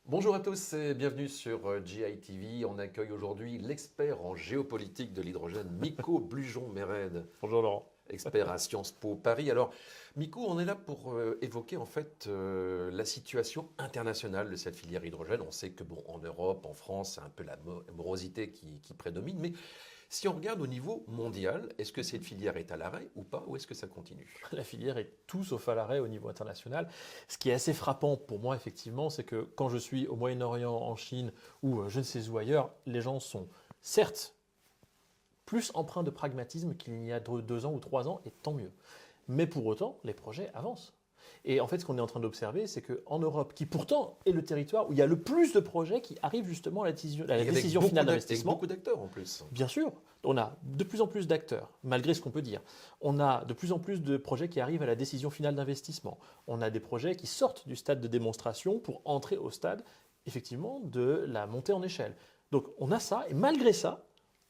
Bonjour à tous et bienvenue sur GITV. On accueille aujourd'hui l'expert en géopolitique de l'hydrogène, Miko Blujon-Méred, Bonjour Laurent. expert à Sciences Po Paris. Alors, Miko, on est là pour évoquer en fait la situation internationale de cette filière hydrogène. On sait que bon, en Europe, en France, c'est un peu la morosité qui prédomine, mais si on regarde au niveau mondial, est-ce que cette filière est à l'arrêt ou pas, ou est-ce que ça continue? La filière est tout sauf à l'arrêt au niveau international. Ce qui est assez frappant pour moi, effectivement, c'est que quand je suis au Moyen-Orient, en Chine ou je ne sais où ailleurs, les gens sont certes plus empreints de pragmatisme qu'il n'y a 2 ans ou 3 ans, et tant mieux. Mais pour autant, les projets avancent. Et en fait, ce qu'on est en train d'observer, c'est qu'en Europe, qui pourtant est le territoire où il y a le plus de projets qui arrivent justement à la Et avec décision beaucoup finale avec d'investissement, beaucoup d'acteurs en plus. bien sûr, on a de plus en plus d'acteurs, malgré ce qu'on peut dire. On a de plus en plus de projets qui arrivent à la décision finale d'investissement. On a des projets qui sortent du stade de démonstration pour entrer au stade, effectivement, de la montée en échelle. Donc on a ça, et malgré ça,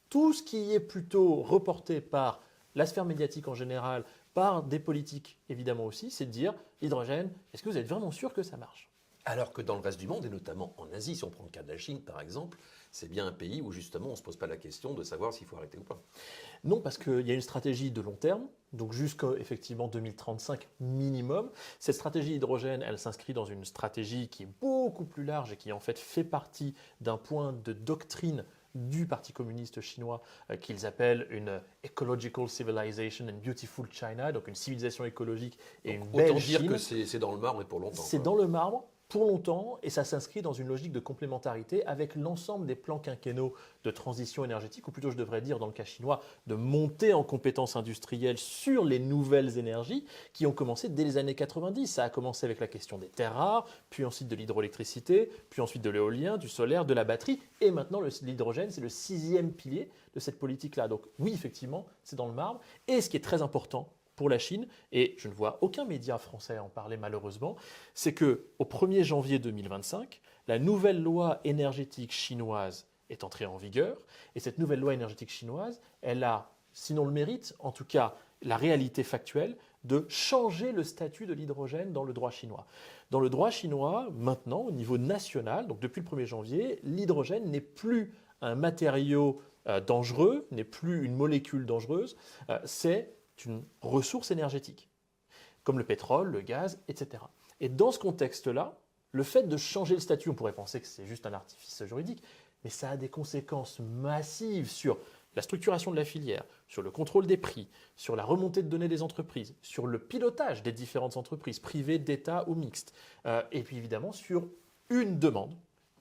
tout ce qui est plutôt reporté par la sphère médiatique en général, par des politiques évidemment aussi, c'est de dire l'hydrogène, est-ce que vous êtes vraiment sûr que ça marche? Alors que dans le reste du monde, et notamment en Asie, si on prend le cas de la Chine par exemple, c'est bien un pays où justement on ne se pose pas la question de savoir s'il faut arrêter ou pas. Non, parce qu'il y a une stratégie de long terme, donc jusqu'à effectivement 2035 minimum. Cette stratégie hydrogène, elle s'inscrit dans une stratégie qui est beaucoup plus large et qui en fait fait partie d'un point de doctrine du Parti communiste chinois qu'ils appellent une Ecological Civilization and Beautiful China, donc une civilisation écologique et une Autant belle dire Chine. que c'est dans le marbre et pour longtemps, C'est quoi. dans le marbre pour longtemps et ça s'inscrit dans une logique de complémentarité avec l'ensemble des plans quinquennaux de transition énergétique, ou plutôt je devrais dire dans le cas chinois, de montée en compétences industrielles sur les nouvelles énergies qui ont commencé dès les années 90. Ça a commencé avec la question des terres rares, puis ensuite de l'hydroélectricité, puis ensuite de l'éolien, du solaire, de la batterie, et maintenant l'hydrogène, c'est le 6e pilier de cette politique-là. Donc oui, effectivement, c'est dans le marbre. Et ce qui est très important, pour la Chine, et je ne vois aucun média français en parler malheureusement, c'est qu'au 1er janvier 2025, la nouvelle loi énergétique chinoise est entrée en vigueur, et cette nouvelle loi énergétique chinoise, elle a, sinon le mérite, en tout cas la réalité factuelle, de changer le statut de l'hydrogène dans le droit chinois. Dans le droit chinois, maintenant, au niveau national, donc depuis le 1er janvier, l'hydrogène n'est plus un matériau dangereux, n'est plus une molécule dangereuse, c'est une ressource énergétique, comme le pétrole, le gaz, etc. Et dans ce contexte-là, le fait de changer le statut, on pourrait penser que c'est juste un artifice juridique, mais ça a des conséquences massives sur la structuration de la filière, sur le contrôle des prix, sur la remontée de données des entreprises, sur le pilotage des différentes entreprises, privées, d'État ou mixtes, et puis évidemment sur une demande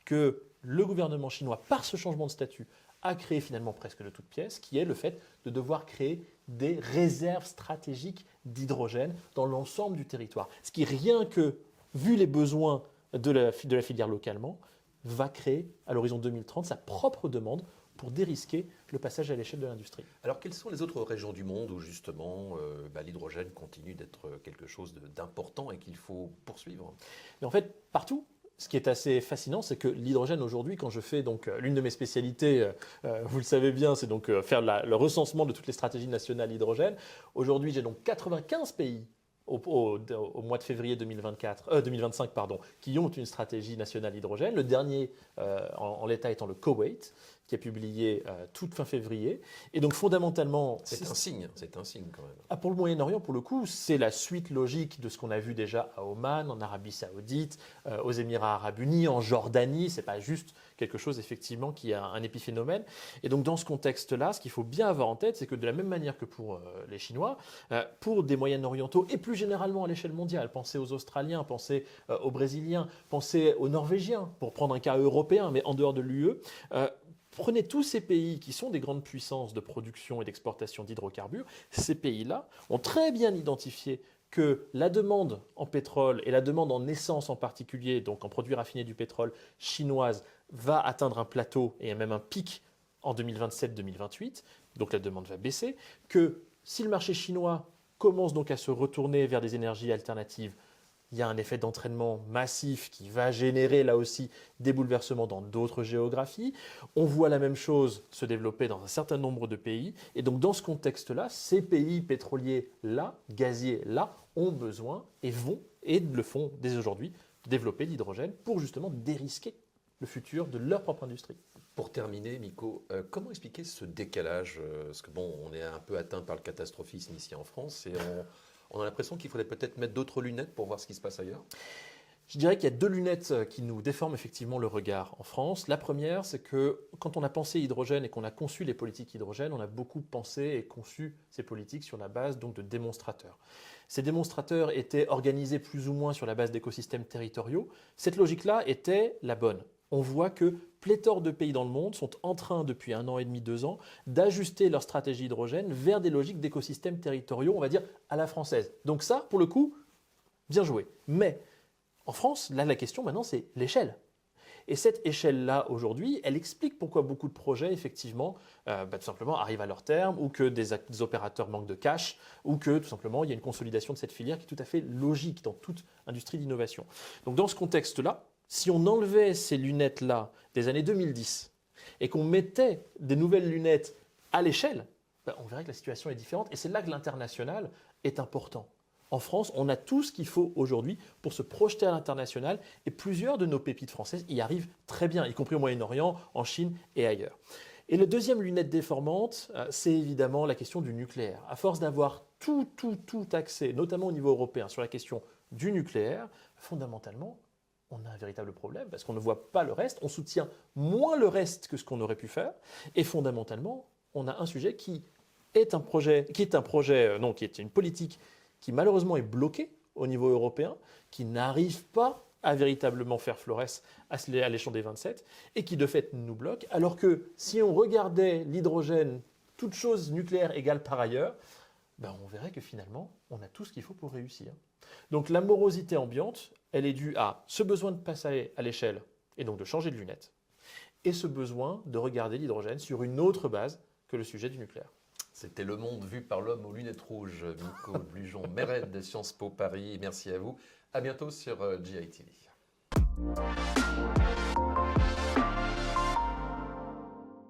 que le gouvernement chinois, par ce changement de statut, a créé finalement presque de toutes pièces, qui est le fait de devoir créer des réserves stratégiques d'hydrogène dans l'ensemble du territoire. Ce qui, rien que, vu les besoins de la filière localement, va créer, à l'horizon 2030, sa propre demande pour dérisquer le passage à l'échelle de l'industrie. Alors quelles sont les autres régions du monde où justement l'hydrogène continue d'être quelque chose d'important et qu'il faut poursuivre? Mais en fait, partout, ce qui est assez fascinant, c'est que l'hydrogène aujourd'hui, quand je fais donc l'une de mes spécialités, vous le savez bien, c'est donc faire le recensement de toutes les stratégies nationales hydrogène. Aujourd'hui, j'ai donc 95 pays au mois de février 2025 qui ont une stratégie nationale hydrogène. Le dernier en l'état étant le Koweït, qui a publié toute fin février. Et donc fondamentalement... C'est un signe quand même. Pour le Moyen-Orient, pour le coup, c'est la suite logique de ce qu'on a vu déjà à Oman, en Arabie Saoudite, aux Émirats Arabes Unis, en Jordanie. C'est pas juste quelque chose effectivement qui a un épiphénomène. Et donc dans ce contexte-là, ce qu'il faut bien avoir en tête, c'est que de la même manière que pour les Chinois, pour des Moyen-Orientaux et plus généralement à l'échelle mondiale, pensez aux Australiens, pensez aux Brésiliens, pensez aux Norvégiens, pour prendre un cas européen, mais en dehors de l'UE, prenez tous ces pays qui sont des grandes puissances de production et d'exportation d'hydrocarbures, ces pays-là ont très bien identifié que la demande en pétrole et la demande en essence en particulier, donc en produits raffinés du pétrole chinoise, va atteindre un plateau et même un pic en 2027-2028, donc la demande va baisser, que si le marché chinois commence donc à se retourner vers des énergies alternatives, il y a un effet d'entraînement massif qui va générer là aussi des bouleversements dans d'autres géographies. On voit la même chose se développer dans un certain nombre de pays. Et donc dans ce contexte-là, ces pays pétroliers-là, gaziers-là, ont besoin et le font dès aujourd'hui, développer l'hydrogène pour justement dérisquer le futur de leur propre industrie. Pour terminer, Miko, comment expliquer ce décalage parce que bon, on est un peu atteint par le catastrophisme ici en France et on a l'impression qu'il faudrait peut-être mettre d'autres lunettes pour voir ce qui se passe ailleurs. Je dirais qu'il y a deux lunettes qui nous déforment effectivement le regard en France. La première, c'est que quand on a pensé hydrogène et qu'on a conçu les politiques hydrogène, on a beaucoup pensé et conçu ces politiques sur la base donc de démonstrateurs. Ces démonstrateurs étaient organisés plus ou moins sur la base d'écosystèmes territoriaux. Cette logique-là était la bonne. On voit que pléthore de pays dans le monde sont en train, depuis 1 an et demi, 2 ans, d'ajuster leur stratégie hydrogène vers des logiques d'écosystèmes territoriaux, on va dire, à la française. Donc ça, pour le coup, bien joué. Mais en France, là, la question maintenant, c'est l'échelle. Et cette échelle-là, aujourd'hui, elle explique pourquoi beaucoup de projets, effectivement, tout simplement arrivent à leur terme, ou que des opérateurs manquent de cash, ou que, tout simplement, il y a une consolidation de cette filière qui est tout à fait logique dans toute industrie d'innovation. Donc, dans ce contexte-là, si on enlevait ces lunettes-là des années 2010 et qu'on mettait des nouvelles lunettes à l'échelle, on verrait que la situation est différente. Et c'est là que l'international est important. En France, on a tout ce qu'il faut aujourd'hui pour se projeter à l'international et plusieurs de nos pépites françaises y arrivent très bien, y compris au Moyen-Orient, en Chine et ailleurs. Et la deuxième lunette déformante, c'est évidemment la question du nucléaire. À force d'avoir tout axé, notamment au niveau européen, sur la question du nucléaire, fondamentalement, on a un véritable problème parce qu'on ne voit pas le reste, on soutient moins le reste que ce qu'on aurait pu faire et fondamentalement, on a un sujet qui est une politique qui malheureusement est bloquée au niveau européen, qui n'arrive pas à véritablement faire florès à l'échelon des 27 et qui de fait nous bloque, alors que si on regardait l'hydrogène, toute chose nucléaire égale par ailleurs, on verrait que finalement, on a tout ce qu'il faut pour réussir. Donc la morosité ambiante, elle est due à ce besoin de passer à l'échelle et donc de changer de lunettes, et ce besoin de regarder l'hydrogène sur une autre base que le sujet du nucléaire. C'était Le Monde vu par l'homme aux lunettes rouges, Miko Blujon, Mérède de Sciences Po Paris. Merci à vous. À bientôt sur GITV.